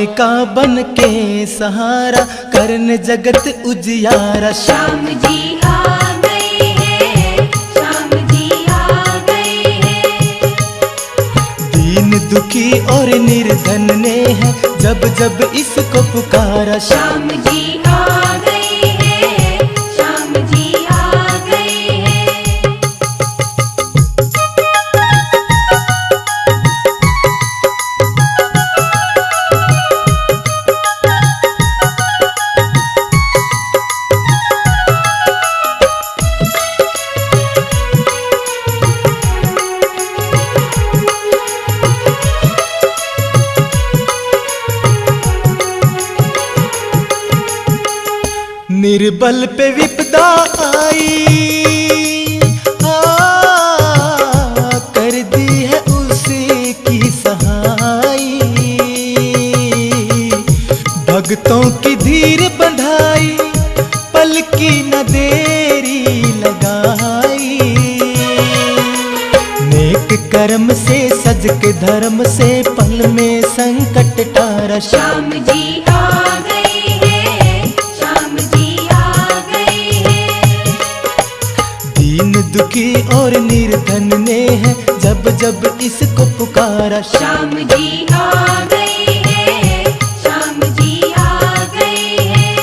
माए का बन के सहारा करने जगत उजियारा। श्याम जी आ गए हैं, श्याम जी आ गए हैं। दीन दुखी और निर्धन ने है जब जब इसको पुकारा। श्याम जी आ गए हैं, श्याम जी आ गए हैं। निर्बल पे विपदा आई, कर दी है उसी की सहाई। भक्तों की धीर बंधाई, पल की न देरी लगाई। नेक कर्म से सज के धर्म से पल में संकट टारा। श्याम जी आ गए हैं, श्याम जी आ गए हैं। दीन दुखी और निर्धन ने है जब जब इसको पुकारा। श्याम जी आ गए हैं, श्याम जी आ गए हैं।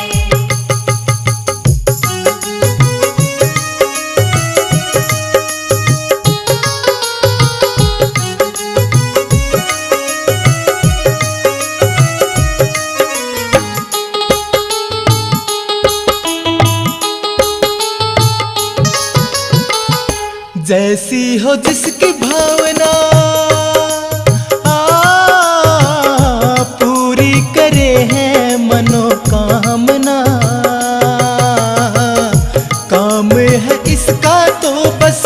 जैसी हो जिसकी भावना पूरी करे है मनोकामना। काम है इसका तो बस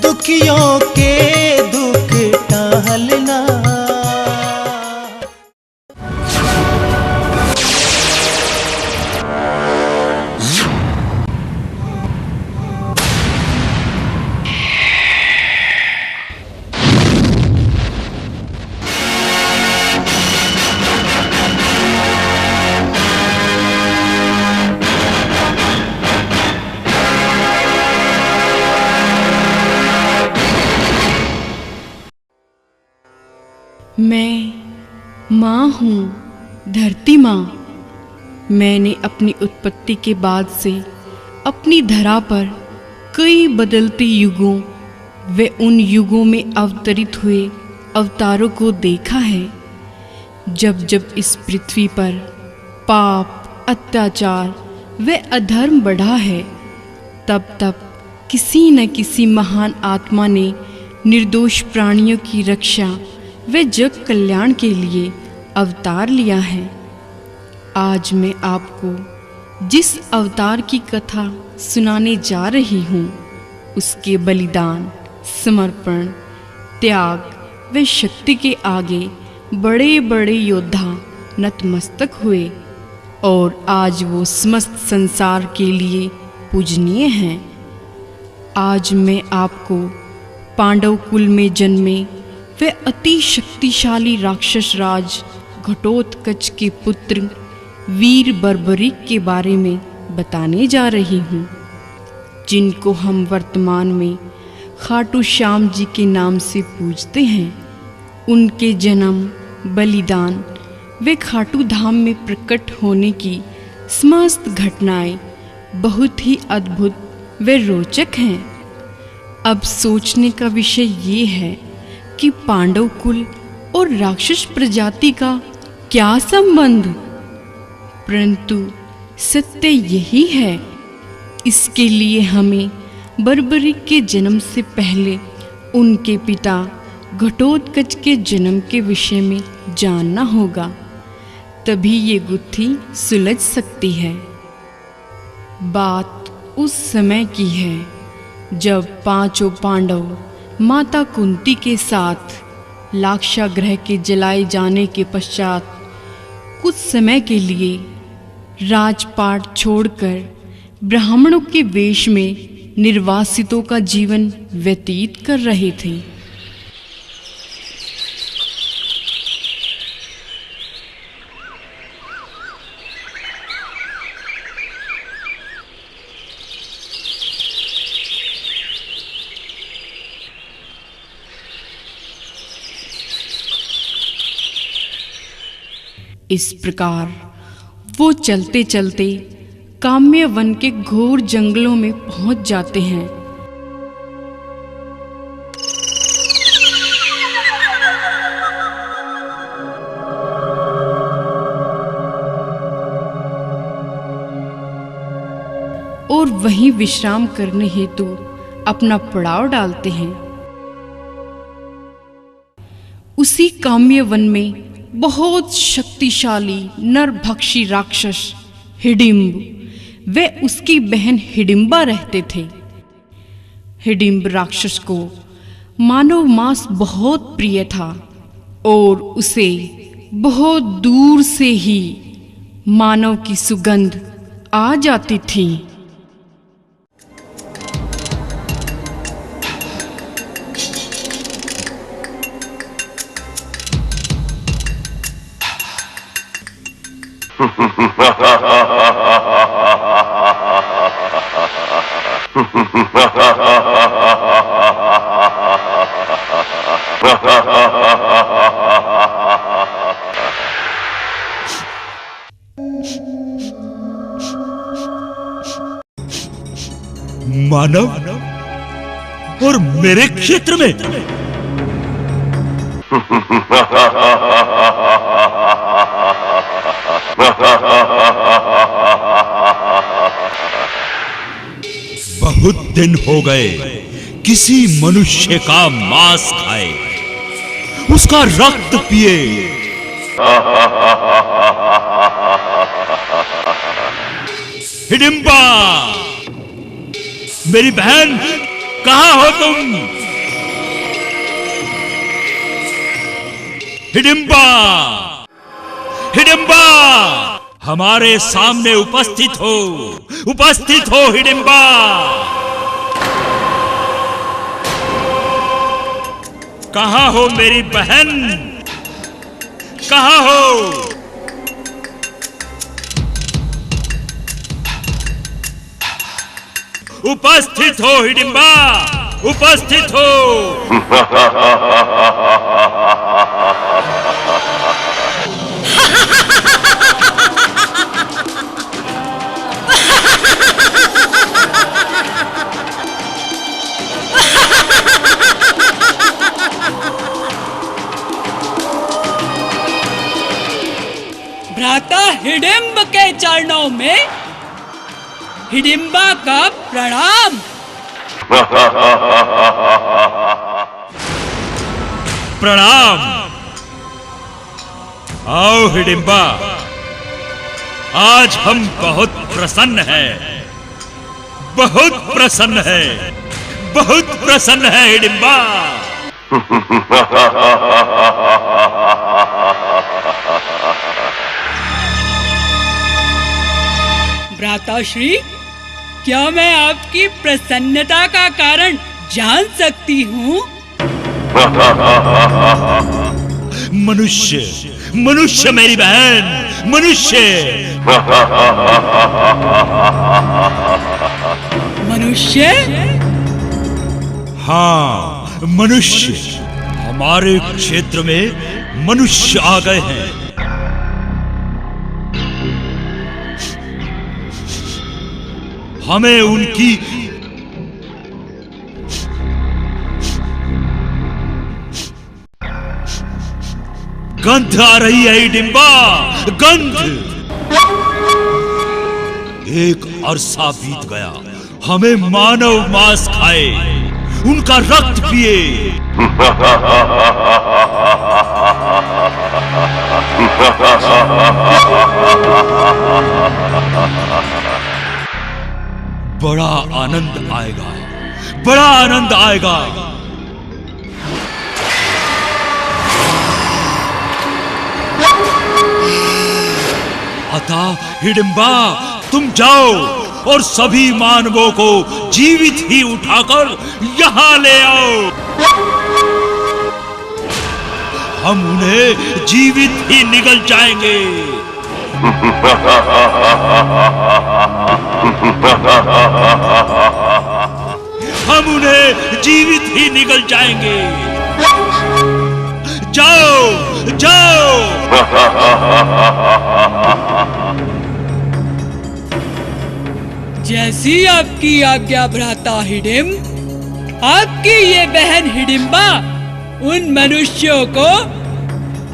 दुखियों के दुख टालना। मैं माँ हूँ, धरती माँ। मैंने अपनी उत्पत्ति के बाद से अपनी धरा पर कई बदलते युगों व उन युगों में अवतरित हुए अवतारों को देखा है। जब जब इस पृथ्वी पर पाप, अत्याचार व अधर्म बढ़ा है, तब तब किसी न किसी महान आत्मा ने निर्दोष प्राणियों की रक्षा व जग कल्याण के लिए अवतार लिया है। आज मैं आपको जिस अवतार की कथा सुनाने जा रही हूँ, उसके बलिदान, समर्पण, त्याग व शक्ति के आगे बड़े बड़े योद्धा नतमस्तक हुए और आज वो समस्त संसार के लिए पूजनीय हैं। आज मैं आपको पांडव कुल में जन्मे वे अति शक्तिशाली राक्षस राज घटोत्कच के पुत्र वीर बर्बरीक के बारे में बताने जा रही हूँ, जिनको हम वर्तमान में खाटू श्याम जी के नाम से पूजते हैं। उनके जन्म, बलिदान वे खाटू धाम में प्रकट होने की समस्त घटनाएं बहुत ही अद्भुत व रोचक हैं। अब सोचने का विषय ये है कि पांडव कुल और राक्षस प्रजाति का क्या संबंध, परंतु सत्य यही है। इसके लिए हमें बर्बरीक के जन्म से पहले उनके पिता घटोत्कच के जन्म के विषय में जानना होगा, तभी ये गुत्थी सुलझ सकती है। बात उस समय की है जब पांचों पांडव माता कुंती के साथ लाक्षागृह के जलाए जाने के पश्चात कुछ समय के लिए राजपाट छोड़कर ब्राह्मणों के वेश में निर्वासितों का जीवन व्यतीत कर रहे थे। इस प्रकार वो चलते चलते काम्य वन के घोर जंगलों में पहुंच जाते हैं। और वहीं विश्राम करने हेतु अपना पड़ाव डालते हैं। उसी काम्य वन में बहुत शक्तिशाली नरभक्षी राक्षस हिडिंब व उसकी बहन हिडिंबा रहते थे। हिडिंब राक्षस को मानव मांस बहुत प्रिय था और उसे बहुत दूर से ही मानव की सुगंध आ जाती थी। मानव और मेरे क्षेत्र में बहुत दिन हो गए किसी मनुष्य का मांस खाए, उसका रक्त पिए। हिडिंबा, मेरी बहन, कहां हो तुम? हिडिंबा, हिडिंबा, हमारे सामने उपस्थित हो, उपस्थित हो हिडिंबा। कहां हो मेरी बहन, कहां हो? उपस्थित हो हिडिंबा, उपस्थित हो। भ्राता हिडिंब के चरणों में हिडिंबा का प्रणाम। प्रणाम। आओ हिडिंबा, आज हम बहुत प्रसन्न हैं, बहुत प्रसन्न हैं, बहुत प्रसन्न हैं हिडिंबा। भ्राताश्री, क्या मैं आपकी प्रसन्नता का कारण जान सकती हूँ? मनुष्य, मनुष्य मेरी बहन, मनुष्य। मनुष्य? हाँ, मनुष्य। हमारे क्षेत्र में मनुष्य आ गए हैं। हमें उनकी गंध आ रही है हिडिंबा, गंध। एक अरसा बीत गया, हमें मानव मांस खाए, उनका रक्त पिए। बड़ा आनंद आएगा, बड़ा आनंद आएगा। अतः हिडिंबा, तुम जाओ और सभी मानवों को जीवित ही उठाकर यहां ले आओ। हम उन्हें जीवित ही निगल जाएंगे। हम उन्हें जीवित ही निगल जाएंगे। जाओ जाओ। जैसी आपकी आज्ञा भ्राता हिडिंब। आपकी ये बहन हिडिंबा उन मनुष्यों को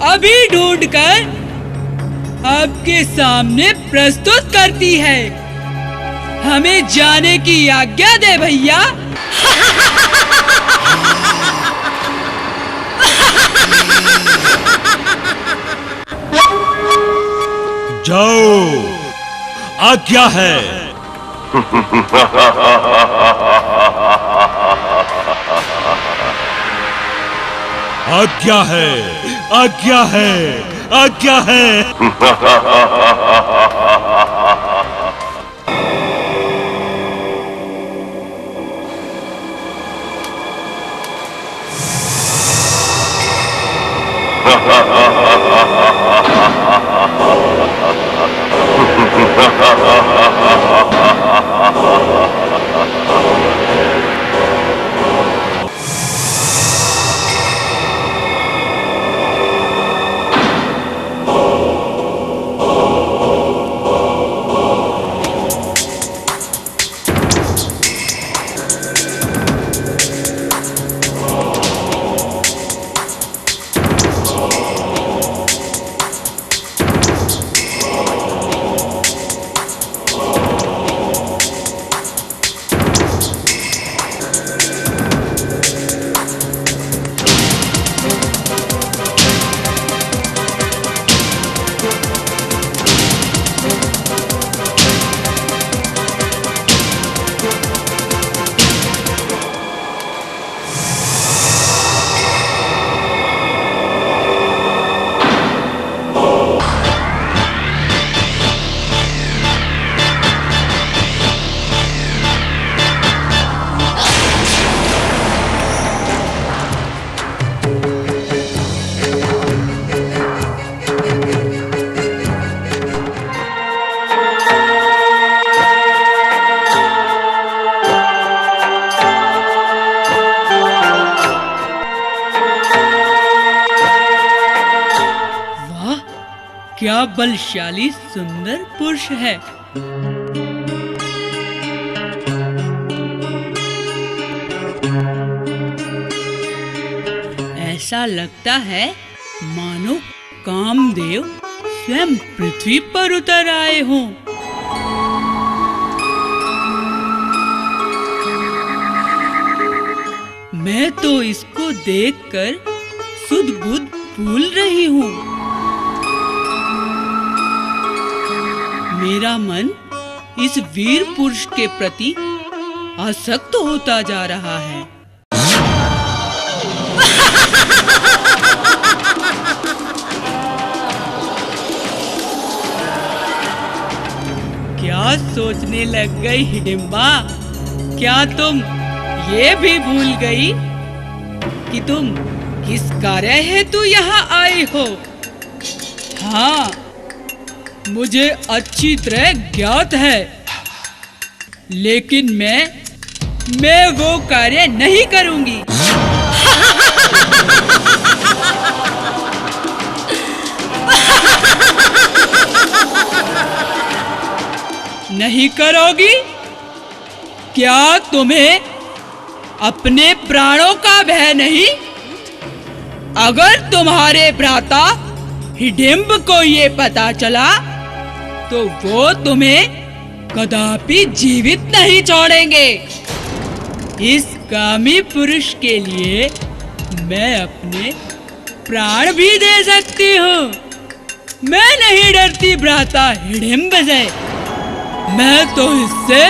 अभी ढूंढकर आपके सामने प्रस्तुत करती है। हमें जाने की आज्ञा दे भैया। जाओ, आज्ञा है। आज्ञा है, आज्ञा है, आज्ञा है। क्या बलशाली सुंदर पुरुष है। ऐसा लगता है मानो कामदेव स्वयं पृथ्वी पर उतर आए हों। मैं तो इसको देखकर सुध बुध भूल रही हूँ। मेरा मन इस वीर पुरुष के प्रति आसक्त होता जा रहा है। क्या सोचने लग गई हिडिंबा? क्या तुम ये भी भूल गई कि तुम किस कार्य हेतु यहाँ आई हो? हाँ, मुझे अच्छी तरह ज्ञात है, लेकिन मैं वो कार्य नहीं करूंगी। नहीं करोगी? क्या तुम्हें अपने प्राणों का भय नहीं? अगर तुम्हारे भ्राता हिडिंब को ये पता चला तो वो तुम्हें कदापि जीवित नहीं छोड़ेंगे। इस कामी पुरुष के लिए मैं अपने प्राण भी दे सकती हूँ। मैं नहीं डरती भ्राता हिडिंब से। मैं तो इससे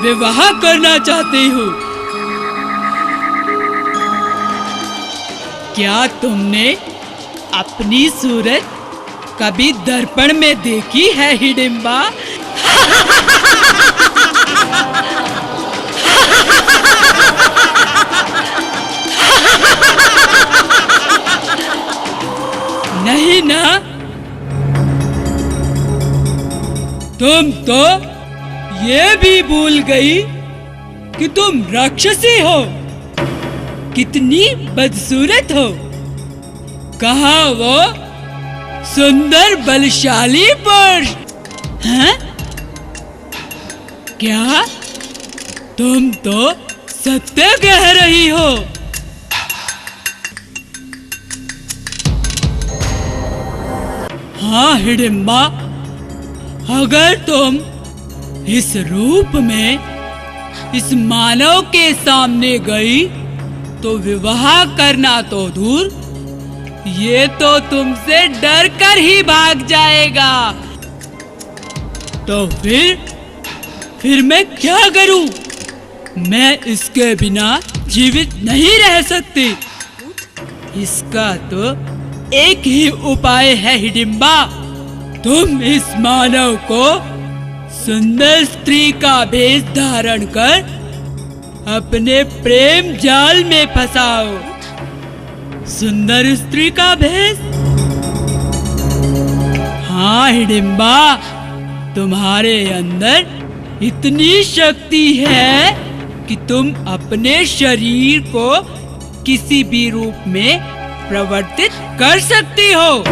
विवाह करना चाहती हूँ। क्या तुमने अपनी सूरत कभी दर्पण में देखी है हिडिंबा? नहीं ना? तुम तो ये भी भूल गई कि तुम राक्षसी हो। कितनी बदसूरत हो। कहाँ वो सुंदर बलशाली पुरुष? हैं? क्या तुम तो सत्य कह रही हो? हाँ हिडिंबा, अगर तुम इस रूप में इस मानव के सामने गई तो विवाह करना तो दूर, ये तो तुमसे डर कर ही भाग जाएगा। तो फिर मैं क्या करूं? मैं इसके बिना जीवित नहीं रह सकती। इसका तो एक ही उपाय है हिडिंबा, तुम इस मानव को सुंदर स्त्री का भेष धारण कर अपने प्रेम जाल में फंसाओ। सुंदर स्त्री का भेष? हाँ हिडिंबा, तुम्हारे अंदर इतनी शक्ति है कि तुम अपने शरीर को किसी भी रूप में प्रवर्तित कर सकती हो।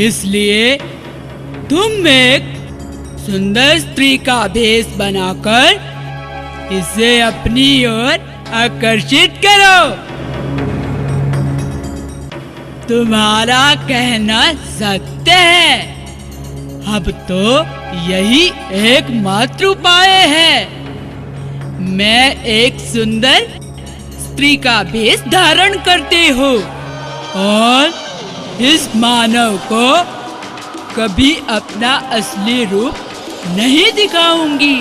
इसलिए तुम एक सुंदर स्त्री का भेष बनाकर इसे अपनी ओर आकर्षित करो। तुम्हारा कहना सत्य है। अब तो यही एकमात्र उपाय है। मैं एक सुंदर स्त्री का भेष धारण करती हूँ और इस मानव को कभी अपना असली रूप नहीं दिखाऊंगी।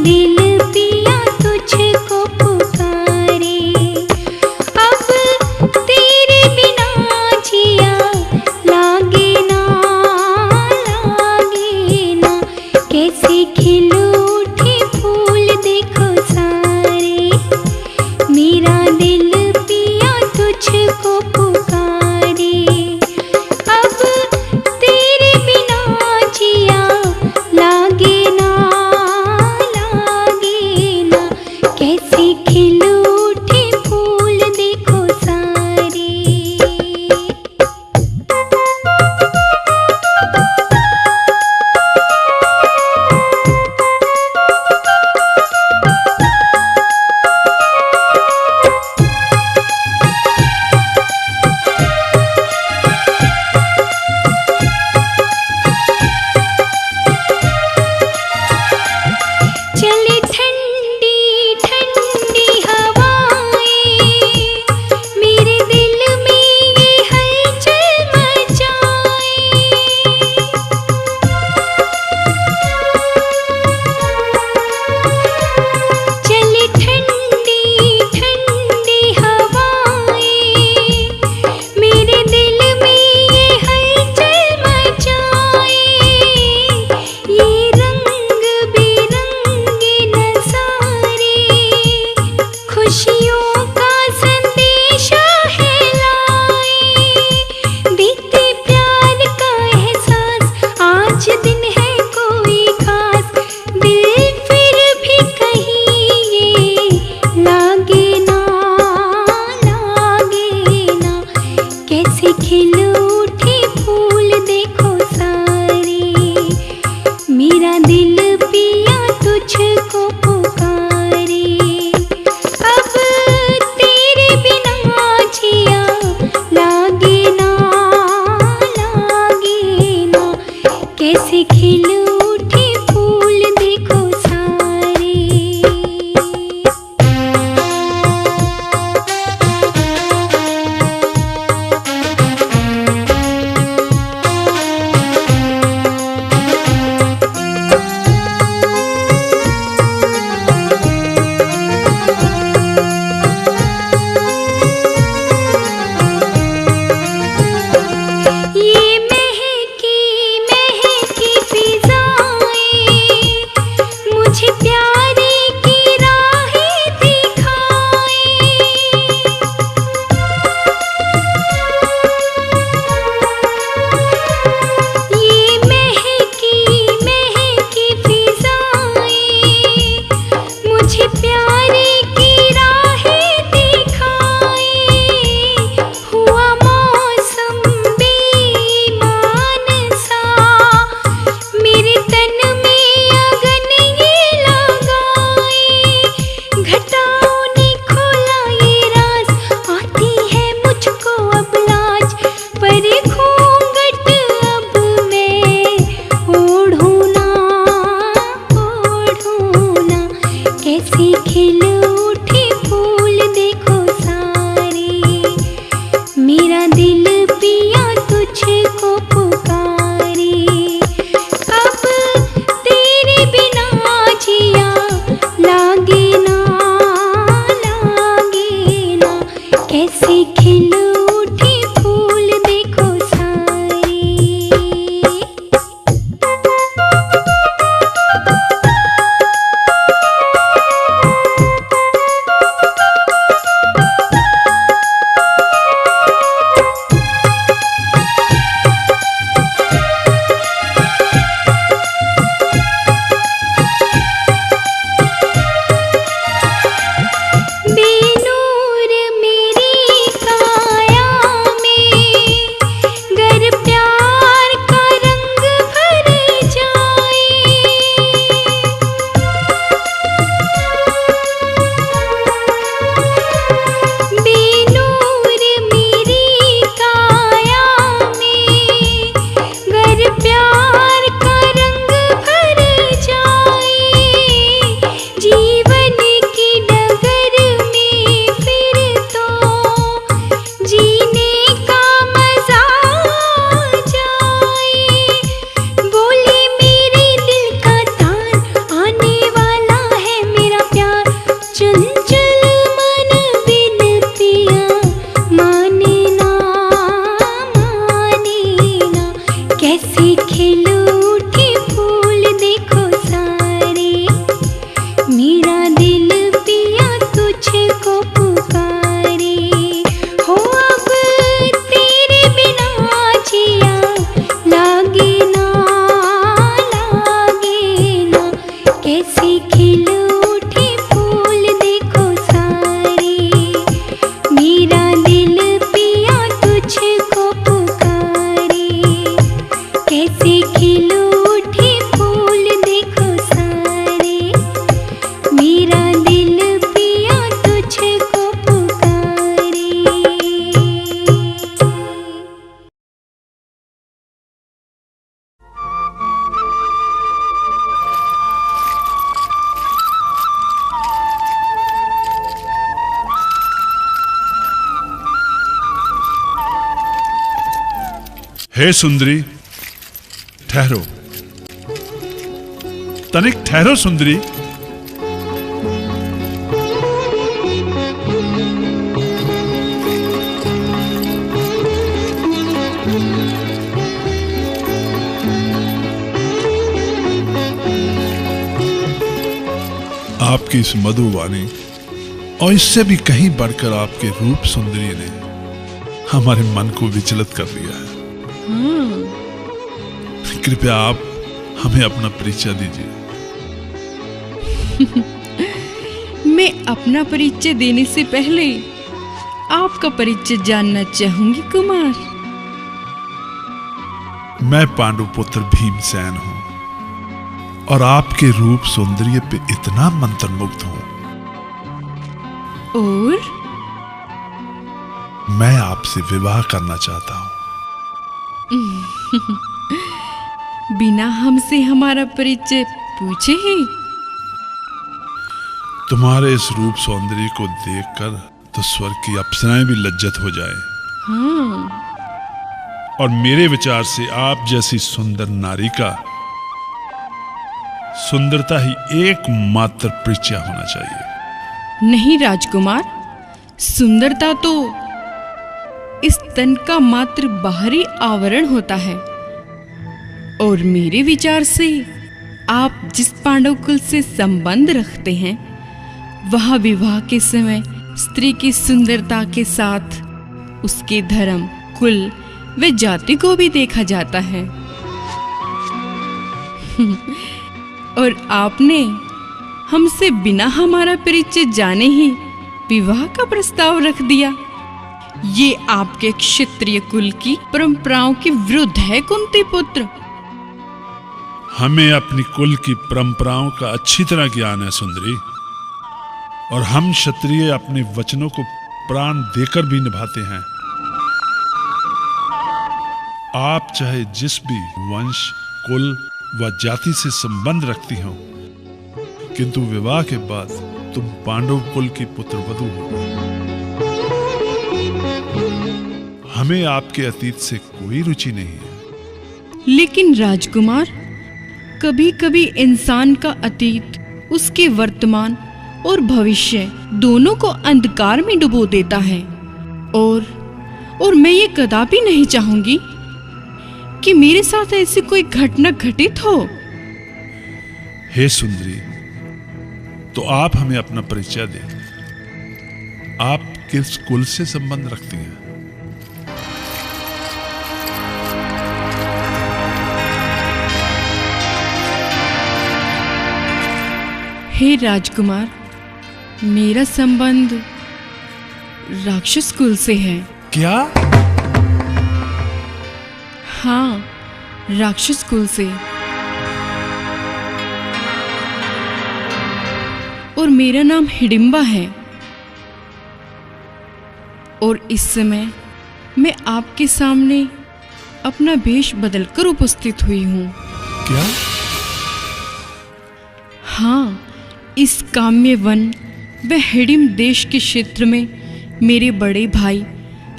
दिल पिया तुझको पुकारे। अब तेरे बिना जिया लागे ना, लागे ना। कैसे खिल उठे फूल देखो सारे, मेरा दिल पिया तुझको पुकारे। अब तेरे बिना जिया लागे ना, लागे ना। कैसे खिल उठे फूल देखो सारे। चले ठंडी ठंडी हवाएं, मेरे दिल में ये हलचल मचाए। चले ठंडी ठंडी हवाएं, मेरे दिल में ये हलचल मचाए। ये रंग बिरंगे नज़ारे खुशियों का संदेशा है लाए। देते प्यार का एहसास, आज दिन है कोई खास। दिल फिर भी कहीं ये लागे ना, लागे ना। कैसे खिल उठे फूल देखो सारे, मेरा दिल पिया तुझको पुकारे। अब तेरे बिना जिया लागे ना, लागे ना। कैसे खिल उठे फूल देखो सारे। ये महकी महकी फिजाएं मुझे प्यारे की राहें दिखाएं। ये महकी महकी फिजाएं मुझे प्यारे की राहें दिखाएं। हुआ मौसम बेईमान सा, मेरे तन में अगन ये लगाए। घटाओं ने खोला ये राज, आती है मुझको अब लाज। पर घूंघट अब मैं ओढ़ूं ना, ओढ़ूं ना। कैसे खिल उठे फूल देखो सारे, मेरा दिल पिया तुझको पुकारे। अब तेरे बिना जिया लागे ना, लागे ना। कैसे खिल उठे फूल देखो सारे। हे सुंदरी, ठहरो, तनिक ठहरो सुंदरी। आपकी इस मधुवाणी और इससे भी कहीं बढ़कर आपके रूप सुंदरी ने हमारे मन को विचलित कर दिया है। कृपया आप हमें अपना परिचय दीजिए। मैं अपना परिचय देने से पहले आपका परिचय जानना चाहूंगी कुमार। मैं पांडुपुत्र भीमसेन हूं और आपके रूप सौंदर्य पे इतना मंत्रमुग्ध हूं। और मैं आपसे विवाह करना चाहता हूं। बिना हमसे हमारा परिचय पूछे ही? तुम्हारे इस रूप सौंदर्य को देखकर तो स्वर्ग की अप्सराएं भी लज्जित हो जाए। हाँ। और मेरे विचार से आप जैसी सुंदर नारी का सुंदरता ही एकमात्र परिचय होना चाहिए। नहीं राजकुमार, सुंदरता तो इस तन का मात्र बाहरी आवरण होता है। और मेरे विचार से आप जिस पांडव कुल से संबंध रखते हैं, वह विवाह के समय स्त्री की सुंदरता के साथ उसके धर्म, कुल व जाति को भी देखा जाता है। और आपने हमसे बिना हमारा परिचय जाने ही विवाह का प्रस्ताव रख दिया। ये आपके क्षत्रिय कुल की परंपराओं के विरुद्ध है कुंती पुत्र। हमें अपनी कुल की परंपराओं का अच्छी तरह ज्ञान है सुंदरी, और हम क्षत्रिय अपने वचनों को प्राण देकर भी निभाते हैं। आप चाहे जिस भी वंश, कुल व जाति से संबंध रखती हो, किंतु विवाह के बाद तुम पांडव कुल की पुत्र वधू हो। हमें आपके अतीत से कोई रुचि नहीं है। लेकिन राजकुमार, कभी कभी इंसान का अतीत उसके वर्तमान और भविष्य दोनों को अंधकार में डुबो देता है। और मैं ये कदापि नहीं चाहूंगी कि मेरे साथ ऐसी कोई घटना घटित हो। हे सुंदरी, तो आप हमें अपना परिचय दें। आप किस कुल से संबंध रखती हैं? हे राजकुमार, मेरा संबंध राक्षस कुल से है। क्या? हाँ, राक्षस कुल से। और मेरा नाम हिडिंबा है। और इस समय मैं आपके सामने अपना भेष बदलकर उपस्थित हुई हूँ। क्या? हाँ, इस काम्य वन व हिडिंब देश के क्षेत्र में मेरे बड़े भाई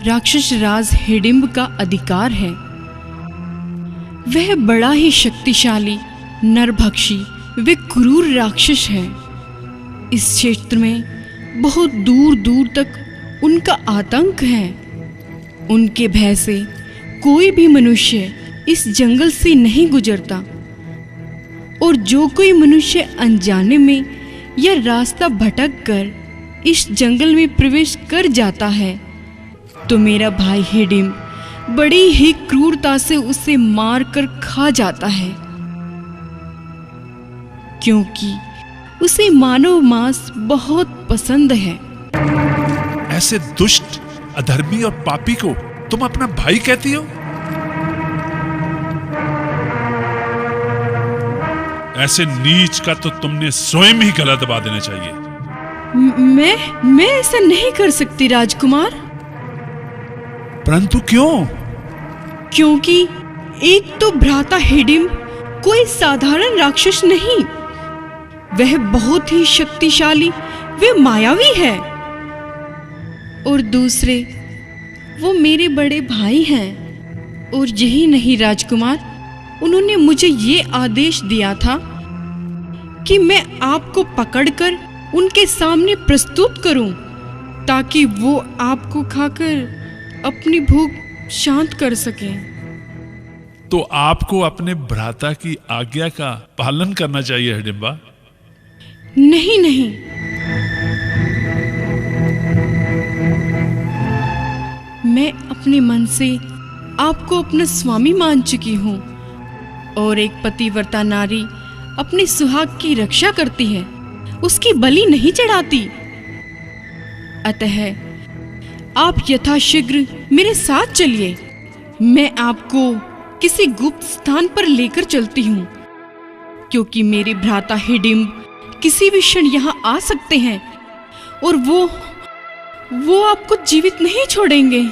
राक्षस राज हिडिंब का अधिकार है। वह बड़ा ही शक्तिशाली, नरभक्षी व क्रूर राक्षस है। इस क्षेत्र में बहुत दूर दूर तक उनका आतंक है। उनके भय से कोई भी मनुष्य इस जंगल से नहीं गुजरता। और जो कोई मनुष्य अनजाने में या रास्ता भटक कर इस जंगल में प्रवेश कर जाता है, तो मेरा भाई हिडिंब बड़ी ही क्रूरता से उसे मारकर खा जाता है, क्योंकि उसे मानव मांस बहुत पसंद है। ऐसे दुष्ट, अधर्मी और पापी को तुम अपना भाई कहती हो? ऐसे नीच का तो तुमने स्वयं ही गला दबा देना चाहिए। मैं ऐसा नहीं कर सकती राजकुमार। परंतु क्यों? क्योंकि एक तो भ्राता हिडिंब कोई साधारण राक्षस नहीं, वह बहुत ही शक्तिशाली व मायावी है। और दूसरे, वो मेरे बड़े भाई हैं। और यही नहीं राजकुमार, उन्होंने मुझे ये आदेश दिया था कि मैं आपको पकड़कर उनके सामने प्रस्तुत करूं, ताकि वो आपको खाकर अपनी भूख शांत कर सकें। तो आपको अपने भ्राता की आज्ञा का पालन करना चाहिए हिडिंबा। नहीं नहीं, मैं अपने मन से आपको अपना स्वामी मान चुकी हूँ, और एक पतिव्रता नारी अपने सुहाग की रक्षा करती है, उसकी बलि नहीं चढ़ाती। अतः आप यथाशीघ्र मेरे साथ चलिए, मैं आपको किसी गुप्त स्थान पर लेकर चलती हूँ, क्योंकि मेरे भ्राता हिडिंब किसी भी क्षण यहाँ आ सकते हैं और वो आपको जीवित नहीं छोड़ेंगे।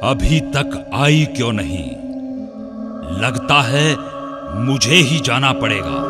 अभी तक आई क्यों नहीं? लगता है मुझे ही जाना पड़ेगा।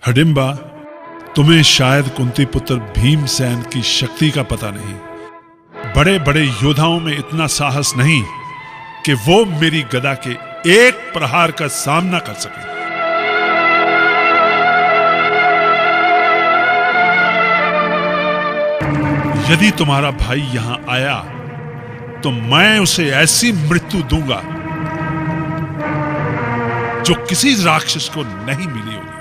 हिडिंबा, तुम्हें शायद कुंती पुत्र भीमसेन की शक्ति का पता नहीं। बड़े बड़े योद्धाओं में इतना साहस नहीं कि वो मेरी गदा के एक प्रहार का सामना कर सके। यदि तुम्हारा भाई यहां आया तो मैं उसे ऐसी मृत्यु दूंगा जो किसी राक्षस को नहीं मिली होगी।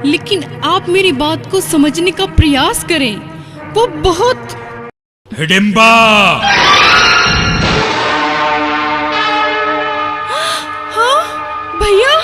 लेकिन आप मेरी बात को समझने का प्रयास करें, वो बहुत। हिडिंबा! हाँ भैया,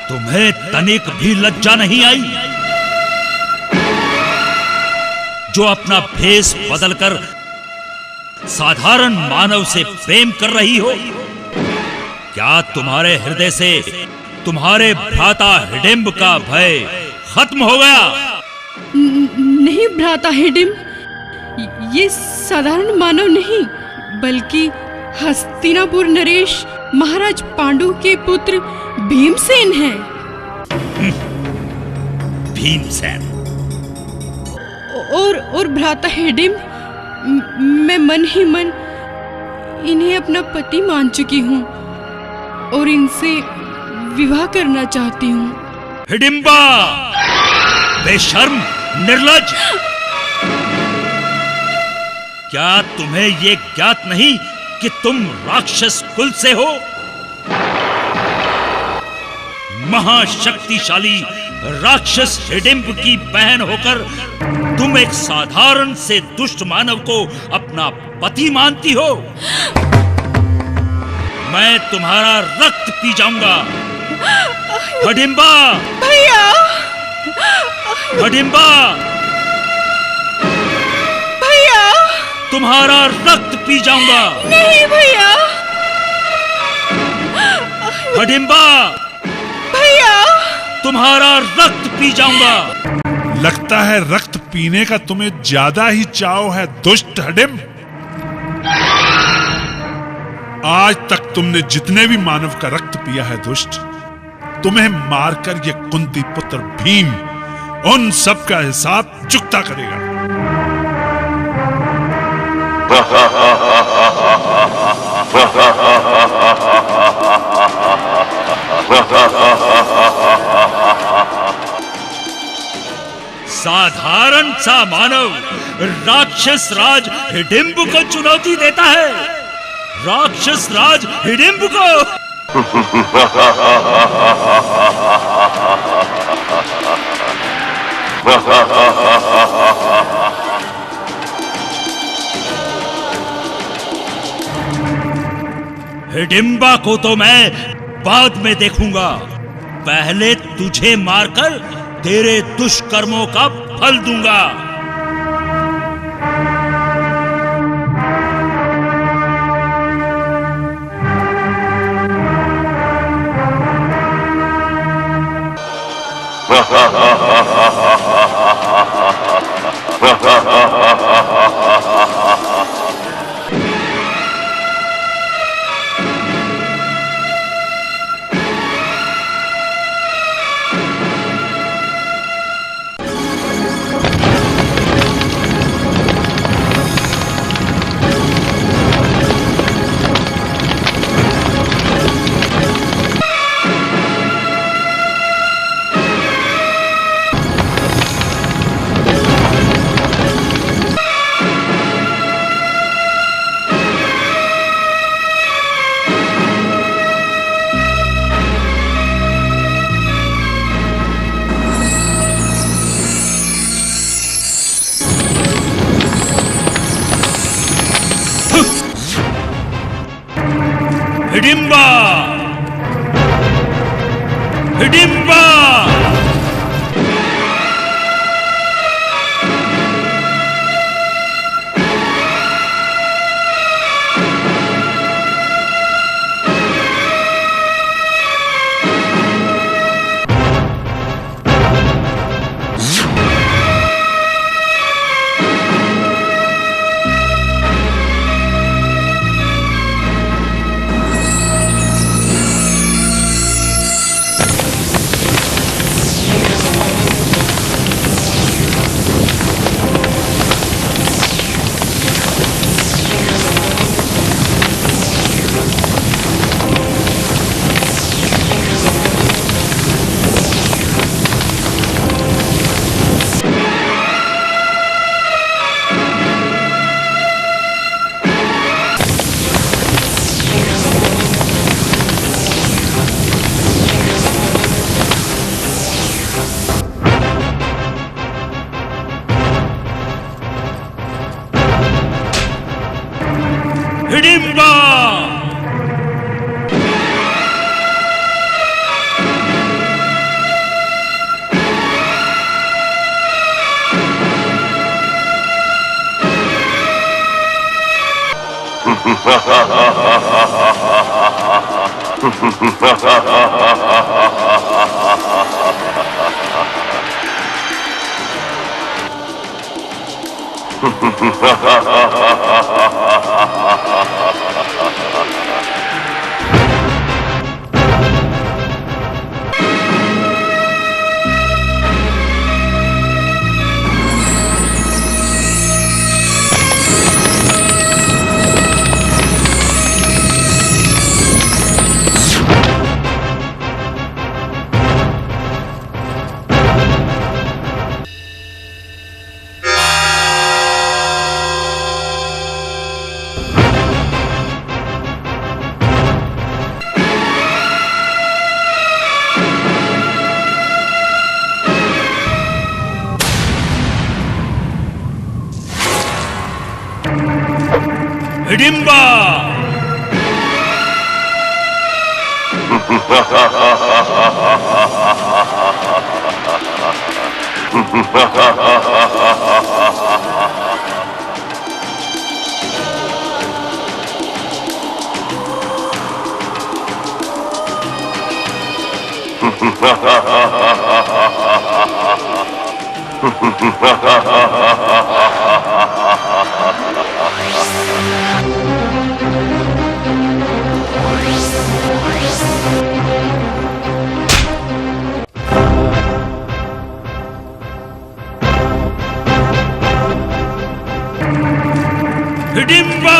तुम्हें तनिक भी लज्जा नहीं आई जो अपना भेष बदलकर साधारण मानव से प्रेम कर रही हो? क्या तुम्हारे हृदय से तुम्हारे भ्राता हिडिंब का भय खत्म हो गया? नहीं भ्राता हिडिंब, ये साधारण मानव नहीं, बल्कि हस्तिनापुर नरेश महाराज पांडु के पुत्र भीमसेन हैं। भीमसेन? और भ्राता हिडिंब, मैं मन ही मन इन्हें अपना पति मान चुकी हूँ और इनसे विवाह करना चाहती हूँ। हिडिंबा, बेशर्म, निर्लज्ज! क्या तुम्हें ये ज्ञात नहीं कि तुम राक्षस कुल से हो? महाशक्तिशाली राक्षस हिडिंब की बहन होकर तुम एक साधारण से दुष्ट मानव को अपना पति मानती हो? मैं तुम्हारा रक्त पी जाऊंगा। हिडिंबा! भैया! हिडिंबा! भैया! तुम्हारा रक्त पी जाऊंगा। नहीं भैया! हिडिंबा! भैया! तुम्हारा रक्त पी जाऊंगा। लगता है रक्त पीने का तुम्हें ज्यादा ही चाव है, दुष्ट हिडिंब। आज तक तुमने जितने भी मानव का रक्त पिया है दुष्ट, तुम्हें मारकर ये कुंती पुत्र भीम उन सब का हिसाब चुकता करेगा। साधारण सा मानव राक्षस राज हिडिंब को चुनौती देता है। राक्षस राज हिडिंब को! हिडिंबा को तो मैं बाद में देखूंगा। पहले तुझे मारकर तेरे दुष्कर्मों का फल दूंगा। हिडिंबा! हिडिंबा! हिडिंबा! हिडिंबा! हिडिंबा!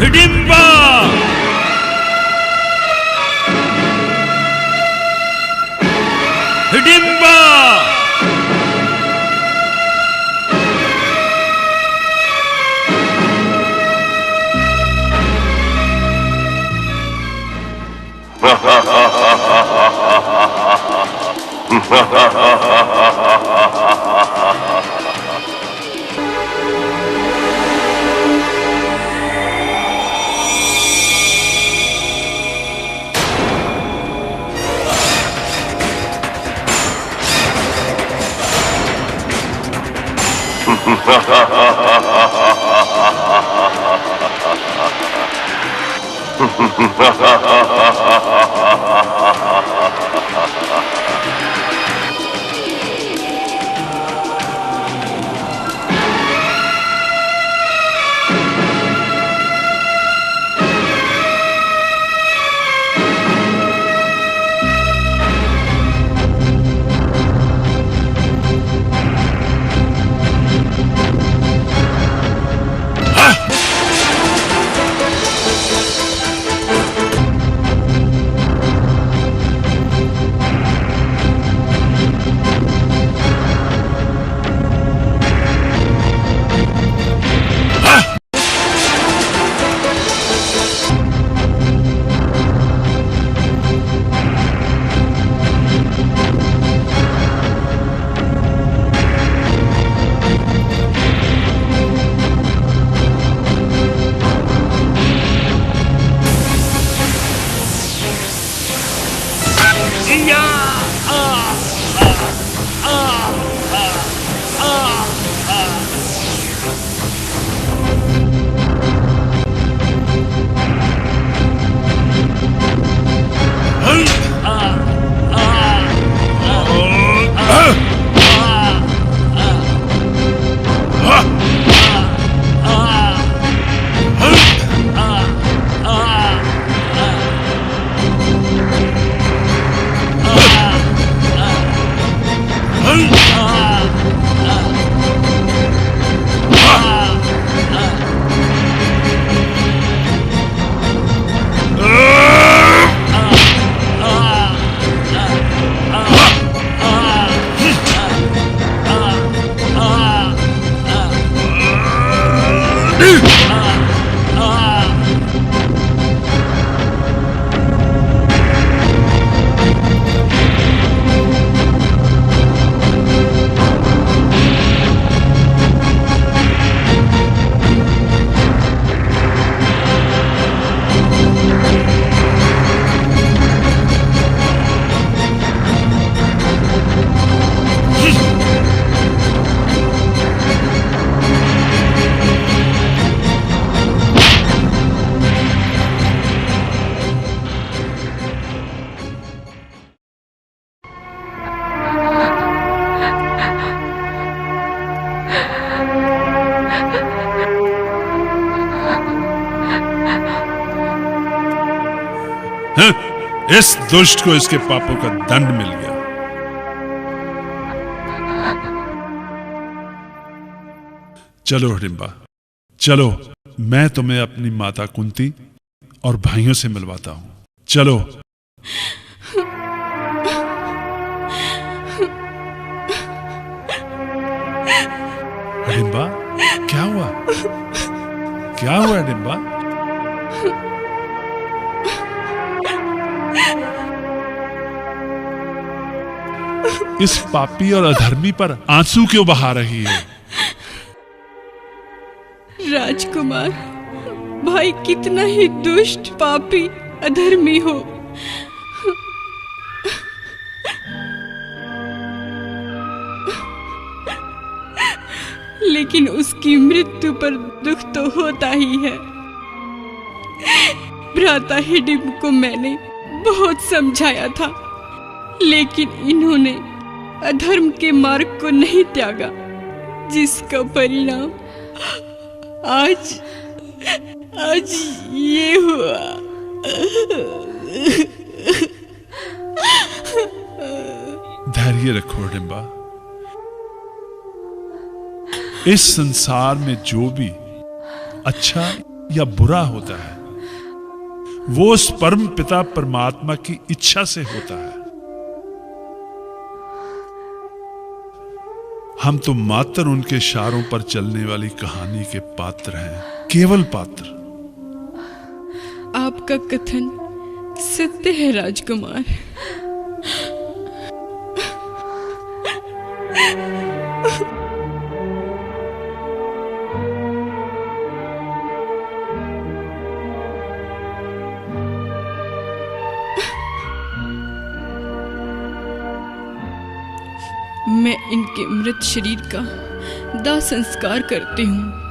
हिडिंबा! हिडिंबा! इस दुष्ट को इसके पापों का दंड मिल गया। चलो हिडिंबा, चलो, मैं तुम्हें अपनी माता कुंती और भाइयों से मिलवाता हूं। चलो। हिडिंबा, क्या हुआ? क्या हुआ हिडिंबा? इस पापी और अधर्मी पर आंसू क्यों बहा रही है? राजकुमार, भाई कितना ही दुष्ट, पापी, अधर्मी हो, लेकिन उसकी मृत्यु पर दुख तो होता ही है। भ्राता हिडिंब को मैंने बहुत समझाया था, लेकिन इन्होंने अधर्म के मार्ग को नहीं त्यागा, जिसका परिणाम आज ये हुआ। धैर्य रखो हिडिंबा। इस संसार में जो भी अच्छा या बुरा होता है, वो उस परम पिता परमात्मा की इच्छा से होता है। हम तो मात्र उनके इशारों पर चलने वाली कहानी के पात्र हैं, केवल पात्र। आपका कथन सत्य है राजकुमार। मैं इनके मृत शरीर का दाह संस्कार करती हूँ।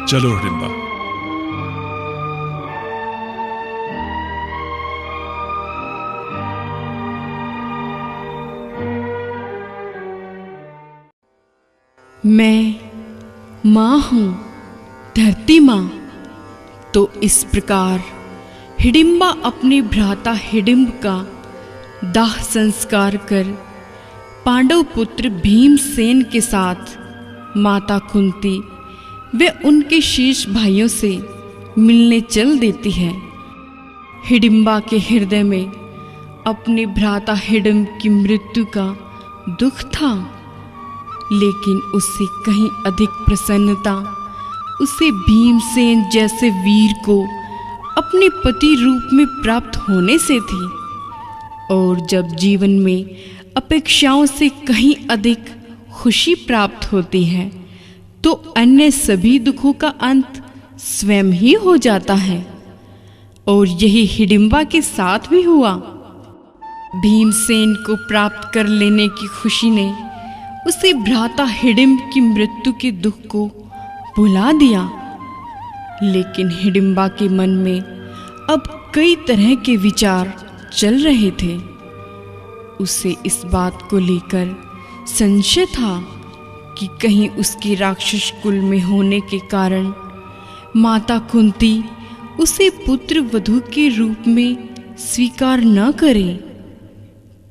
चलो हिडिंबा। मैं माँ हूँ, धरती माँ। तो इस प्रकार हिडिंबा अपने भ्राता हिडिंब का दाह संस्कार कर पांडव पुत्र भीमसेन के साथ माता कुंती वे उनके शेष भाइयों से मिलने चल देती है। हिडिंबा के हृदय में अपने भ्राता हिडिंब की मृत्यु का दुख था, लेकिन उससे कहीं अधिक प्रसन्नता उसे भीमसेन जैसे वीर को अपने पति रूप में प्राप्त होने से थी। और जब जीवन में अपेक्षाओं से कहीं अधिक खुशी प्राप्त होती है, तो अन्य सभी दुखों का अंत स्वयं ही हो जाता है। और यही हिडिंबा के साथ भी हुआ। भीमसेन को प्राप्त कर लेने की खुशी ने उसे भ्राता हिडिंब की मृत्यु के दुख को भुला दिया। लेकिन हिडिंबा के मन में अब कई तरह के विचार चल रहे थे। उसे इस बात को लेकर संशय था कि कहीं उसके राक्षस कुल में होने के कारण माता कुंती उसे पुत्र वधू के रूप में स्वीकार न करे।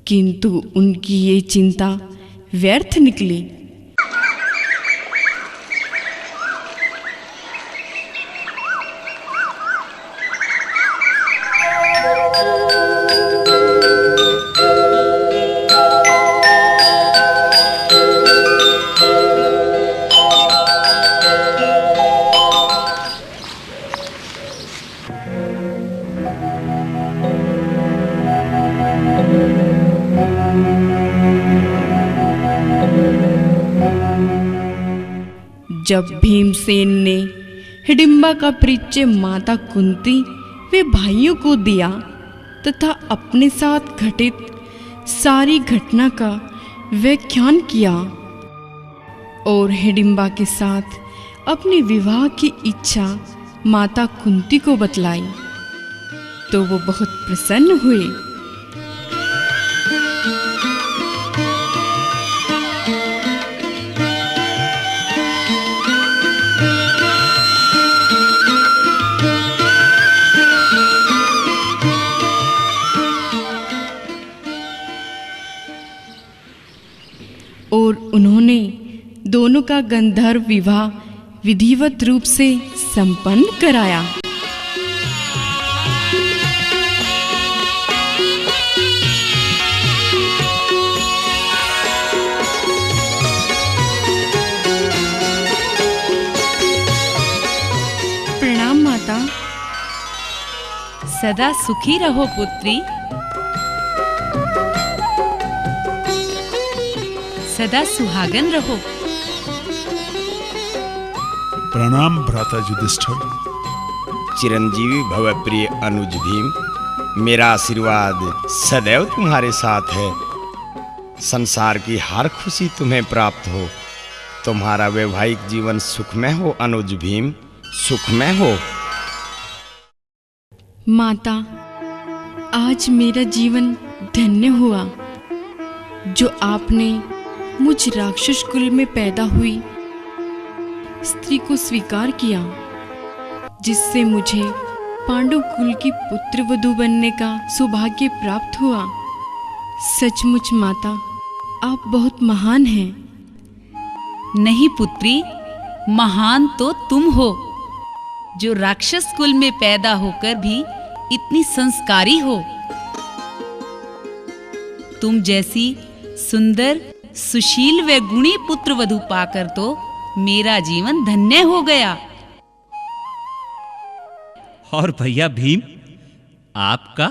किंतु उनकी ये चिंता व्यर्थ निकली। जब भीमसेन ने हिडिंबा का परिचय माता कुंती वे भाइयों को दिया तथा अपने साथ घटित सारी घटना का व्याख्यान किया और हिडिंबा के साथ अपने विवाह की इच्छा माता कुंती को बतलाई तो वो बहुत प्रसन्न हुए। और उन्होंने दोनों का गंधर्व विवाह विधिवत रूप से संपन्न कराया। प्रणाम माता। सदा सुखी रहो पुत्री, सदा सुहागन रहो। प्रणाम भ्राता युधिष्ठिर। चिरंजीवी भव प्रिय अनुज भीम, मेरा आशीर्वाद सदैव तुम्हारे साथ है। संसार की हर खुशी तुम्हें प्राप्त हो। तुम्हारा वैवाहिक जीवन सुखमय हो अनुज भीम, सुखमय हो। माता, आज मेरा जीवन धन्य हुआ जो आपने मुझ राक्षस कुल में पैदा हुई स्त्री को स्वीकार किया, जिससे मुझे पांडव कुल की पुत्र वधू बनने का सौभाग्य प्राप्त हुआ। सचमुच माता, आप बहुत महान हैं। नहीं पुत्री, महान तो तुम हो जो राक्षस कुल में पैदा होकर भी इतनी संस्कारी हो। तुम जैसी सुंदर, सुशील व गुणी पुत्र वधू पाकर तो मेरा जीवन धन्य हो गया। और भैया भीम, आपका?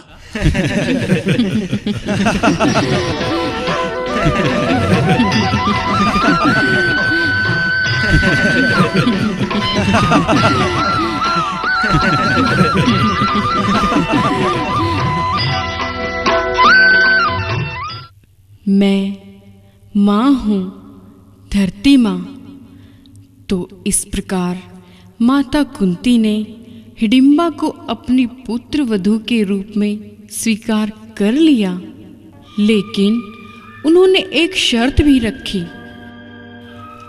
मैं माँ हूँ, धरती माँ। तो इस प्रकार माता कुंती ने हिडिंबा को अपनी पुत्र वधू के रूप में स्वीकार कर लिया, लेकिन उन्होंने एक शर्त भी रखी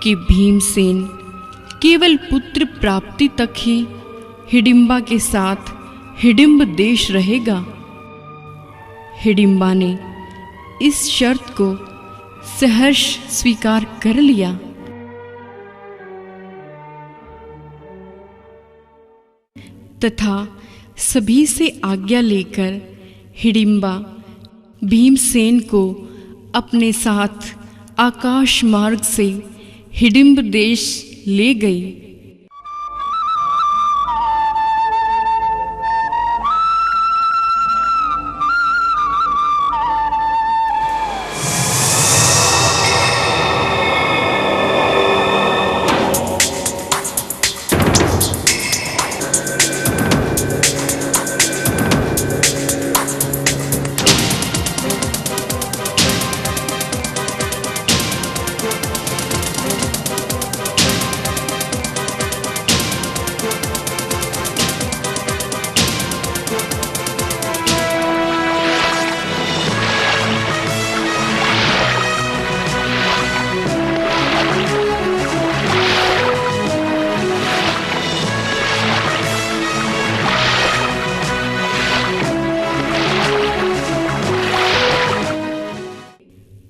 कि भीमसेन केवल पुत्र प्राप्ति तक ही हिडिंबा के साथ हिडिंब देश रहेगा। हिडिंबा ने इस शर्त को सहर्ष स्वीकार कर लिया। तथा सभी से आज्ञा लेकर हिडिंबा भीमसेन को अपने साथ आकाश मार्ग से हिडिंब देश ले गई।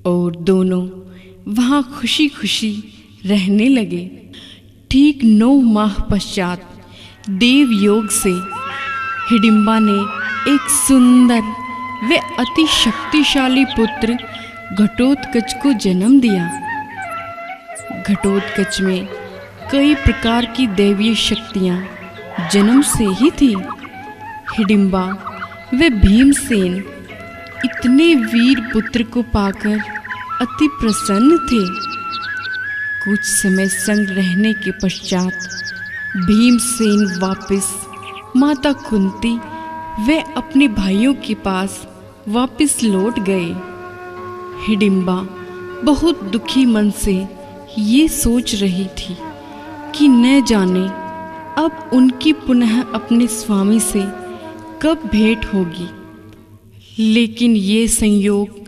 और दोनों वहाँ खुशी खुशी रहने लगे। ठीक 9 माह पश्चात देव योग से हिडिंबा ने एक सुंदर व अति शक्तिशाली पुत्र घटोत्कच को जन्म दिया। घटोत्कच में कई प्रकार की दैवीय शक्तियाँ जन्म से ही थी। हिडिंबा व भीमसेन इतने वीर पुत्र को पाकर अति प्रसन्न थे। कुछ समय संग रहने के पश्चात भीमसेन वापस माता कुंती व अपने भाइयों के पास वापस लौट गए। हिडिंबा बहुत दुखी मन से ये सोच रही थी कि न जाने अब उनकी पुनः अपने स्वामी से कब भेंट होगी। लेकिन ये संयोग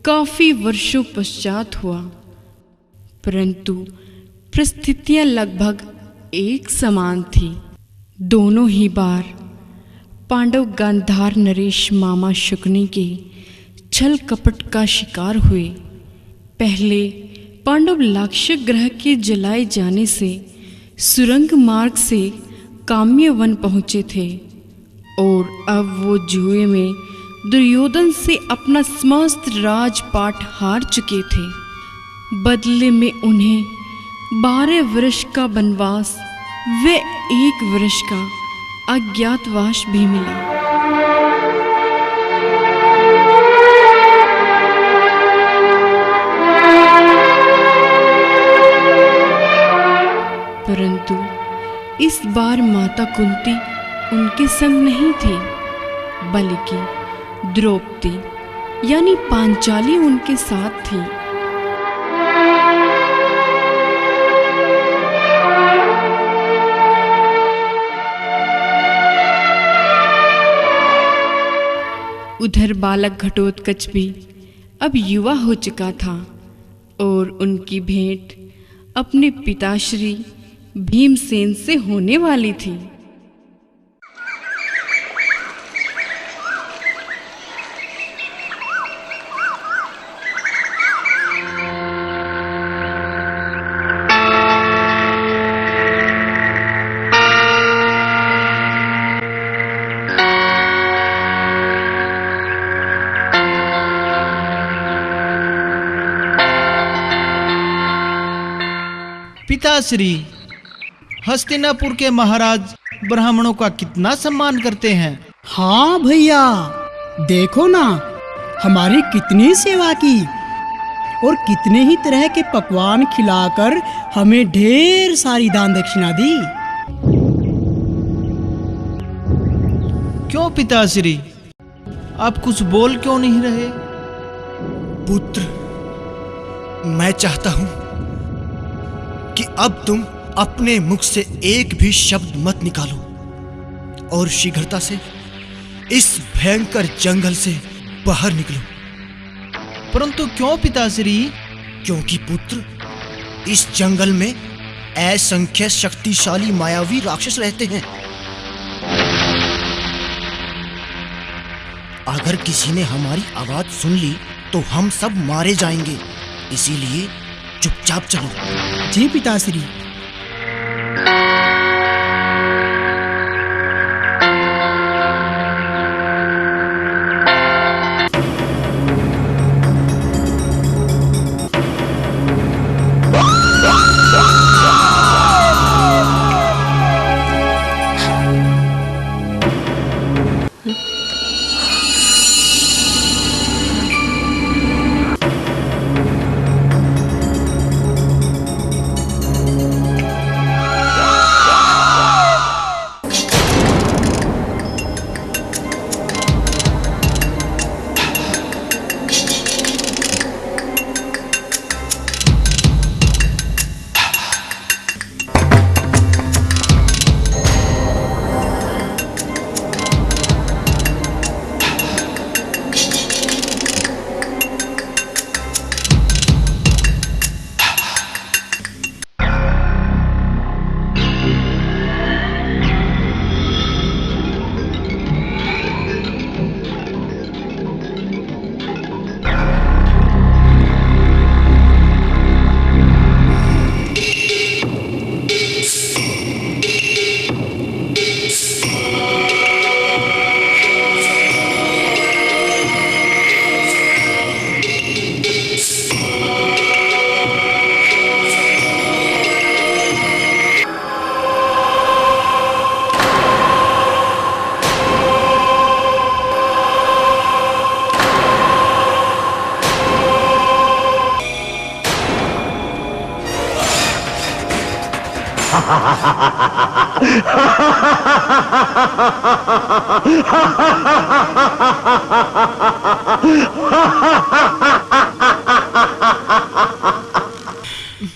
काफी वर्षों पश्चात हुआ, परंतु परिस्थितियां लगभग एक समान थी। दोनों ही बार पांडव गांधार नरेश मामा शुकनी के छल कपट का शिकार हुए। पहले पांडव लाक्षक ग्रह के जलाए जाने से सुरंग मार्ग से काम्य वन पहुंचे थे और अब वो जुए में दुर्योधन से अपना समस्त राजपाट हार चुके थे। बदले में उन्हें 12 वर्ष का वनवास व 1 वर्ष का अज्ञातवास भी मिला। परंतु इस बार माता कुंती उनके संग नहीं थी, बल्कि द्रौपदी यानी पांचाली उनके साथ थी। उधर बालक घटोत्कच भी अब युवा हो चुका था और उनकी भेंट अपने पिताश्री भीमसेन से होने वाली थी। पिताश्री, हस्तिनापुर के महाराज ब्राह्मणों का कितना सम्मान करते हैं। हाँ भैया, देखो ना हमारी कितनी सेवा की और कितने ही तरह के पकवान खिलाकर हमें ढेर सारी दान दक्षिणा दी। क्यों पिताश्री, आप कुछ बोल क्यों नहीं रहे? पुत्र, मैं चाहता हूं कि अब तुम अपने मुख से एक भी शब्द मत निकालो और शीघ्रता से इस भयंकर जंगल से बाहर निकलो। परंतु क्यों पिताश्री? क्योंकि पुत्र, इस जंगल में असंख्य शक्तिशाली मायावी राक्षस रहते हैं। अगर किसी ने हमारी आवाज सुन ली तो हम सब मारे जाएंगे, इसीलिए चुपचाप चलो। जी पिताश्री।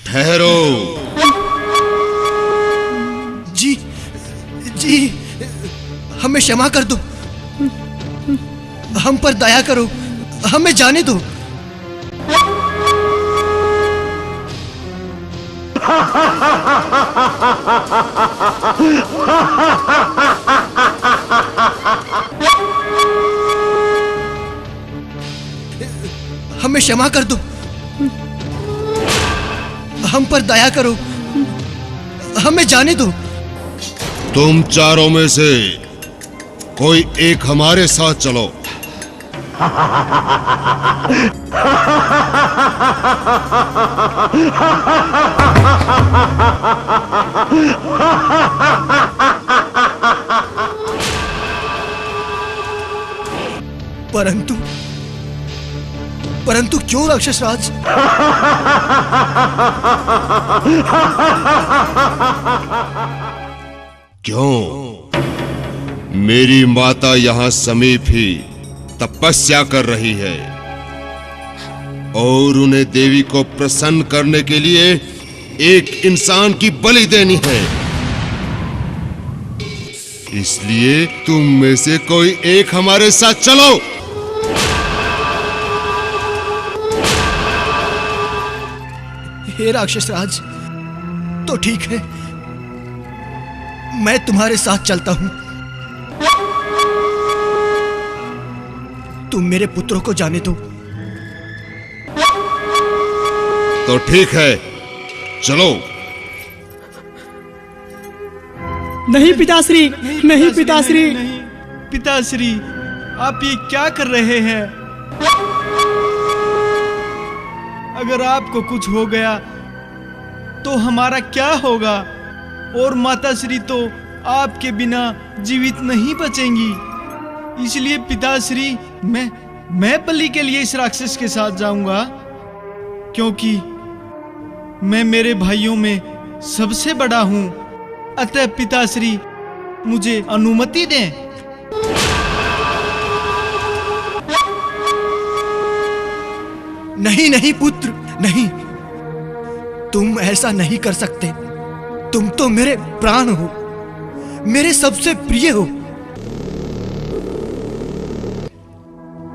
ठहरो। हमें क्षमा कर दो, हम पर दया करो, हमें जाने दो। हमें क्षमा कर दो, हम पर दया करो, हमें जाने दो। तुम चारों में से कोई एक हमारे साथ चलो। परंतु क्यों राक्षस राज? क्यों? मेरी माता यहां समीप ही तपस्या कर रही है और उन्हें देवी को प्रसन्न करने के लिए एक इंसान की बलि देनी है। इसलिए तुम में से कोई एक हमारे साथ चलो। हे राक्षस राज, तो ठीक है, मैं तुम्हारे साथ चलता हूं। तुम मेरे पुत्रों को जाने दो। तो ठीक है, चलो। नहीं पिताश्री, नहीं पिताश्री। पिताश्री, आप ये क्या कर रहे हैं? अगर आपको कुछ हो गया तो हमारा क्या होगा? और माताश्री तो आपके बिना जीवित नहीं बचेंगी। इसलिए पिताश्री, मैं बलि के लिए इस राक्षस के साथ जाऊंगा, क्योंकि मैं मेरे भाइयों में सबसे बड़ा हूं। अतः पिताश्री, मुझे अनुमति दें। नहीं नहीं पुत्र, नहीं, तुम ऐसा नहीं कर सकते। तुम तो मेरे प्राण हो, मेरे सबसे प्रिय हो।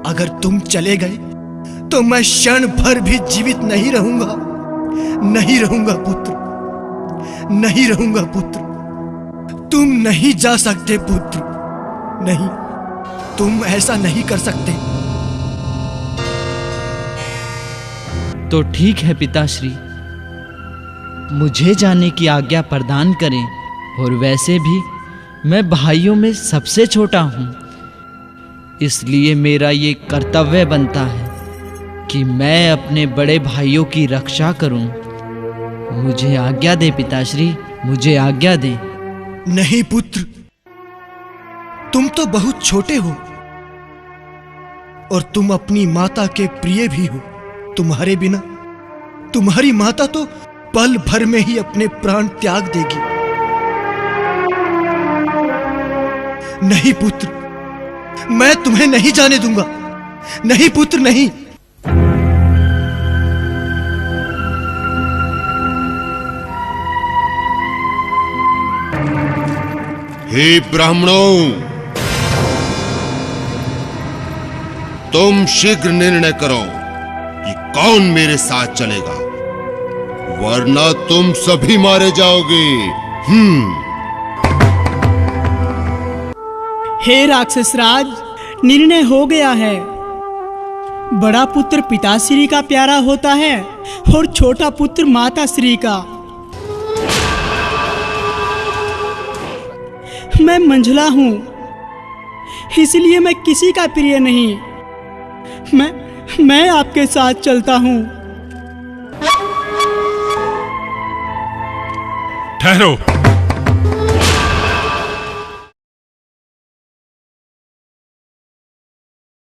अगर तुम चले गए तो मैं क्षण भर भी जीवित नहीं रहूंगा। नहीं रहूंगा पुत्र, नहीं रहूंगा पुत्र। तुम नहीं जा सकते पुत्र, नहीं, तुम ऐसा नहीं कर सकते। तो ठीक है पिताश्री, मुझे जाने की आज्ञा प्रदान करें। और वैसे भी मैं भाइयों में सबसे छोटा हूँ, इसलिए मेरा ये कर्तव्य बनता है कि मैं अपने बड़े भाइयों की रक्षा करूं। मुझे आज्ञा दे पिताश्री, मुझे आज्ञा दे। नहीं पुत्र, तुम तो बहुत छोटे हो और तुम अपनी माता के प्रिय भी हो। तुम्हारे बिना तुम्हारी माता तो पल भर में ही अपने प्राण त्याग देगी। नहीं पुत्र, मैं तुम्हें नहीं जाने दूंगा। नहीं पुत्र, नहीं। हे ब्राह्मणों, तुम शीघ्र निर्णय करो कि कौन मेरे साथ चलेगा, वरना तुम सभी मारे जाओगे। हे राक्षस राज, निर्णय हो गया है। बड़ा पुत्र पिताश्री का प्यारा होता है और छोटा पुत्र माताश्री का। मैं मंझला हूं, इसलिए मैं किसी का प्रिय नहीं। मैं आपके साथ चलता हूं। ठहरो।